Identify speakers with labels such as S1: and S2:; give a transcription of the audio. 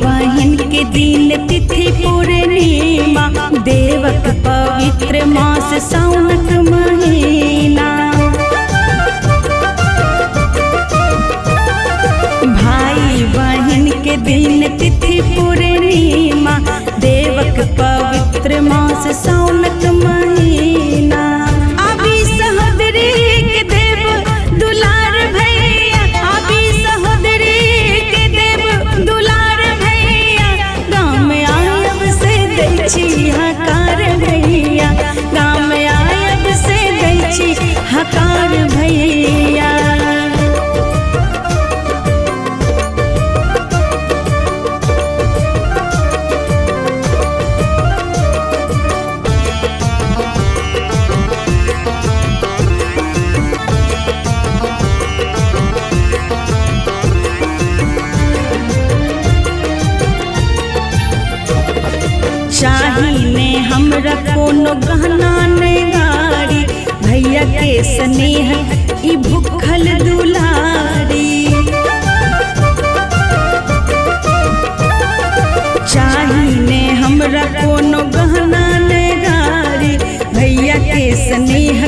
S1: बहन के दिन तिथि पूर्णिमा, देवक पवित्र मास साउनक महीना। भाई बहन के दिन तिथि पूर्णिमा, देवक पवित्र मास साउनक महीना। अभी सहोदरी के देव दुलार भैया, अभी सहोदरी के देव दुलार भैया, गाँव में आयब से दै छी हकार भैया, गाँव में आयब से दै छी हकार भैया। चाही ने हमरा कोनो गहना ने गाड़ी, भैया के स्नेह ई भूखल दुलारी। चाही ने हमरा कोनो गहना ने गाड़ी, भैया के स्नेह